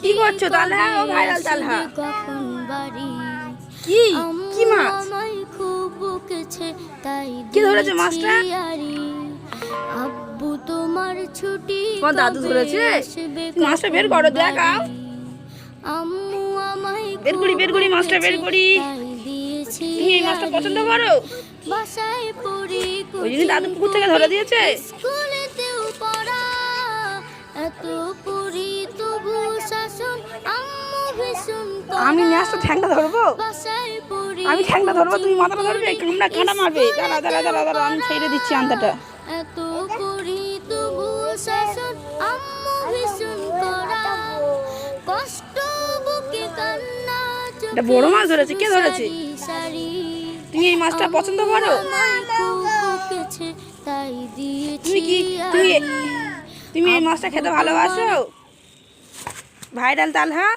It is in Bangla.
কি করছো তালহা? ও ভাইরাল তালহা, কি কি মাছ? কি ধরেছে মাছটা? আব্বু তোমার ছুটি তোমার দাদু ধরেছে? মাছটা বের করো, দেখাও। আম্মু আমায় বের করি মাছটা বের করি। তুমি এই মাছটা পছন্দ করো? বাসায় পড়ি ওই জন্য দাদু পুকুর থেকে ধরে দিয়েছে। স্কুলেতেও পড়া এত পড়ি তবু শাসন আম্মু ভীষণ আমি মাছটা ঠ্যাংটা ধরবো, বাসায় পড়ি আমি ঠ্যাংটা ধরবো, তুমি মাথাটা ধরবে, কাঁটা মারবে। দাঁড়া দাঁড়া দাঁড়া দাঁড়া, আমি ছেড়ে দিচ্ছি আন্দাটা। এত পড়ি তবু শাসন আম্মু ভীষণ করা কষ্ট বুকে কান্না এটা বড় মাছ ধরেছে, কে ধরেছে? তুমি এই মাছটা পছন্দ করো? তুমি কি তুমি এই মাছটা খেতে ভালোবাসো? ভাইরাল তালহা।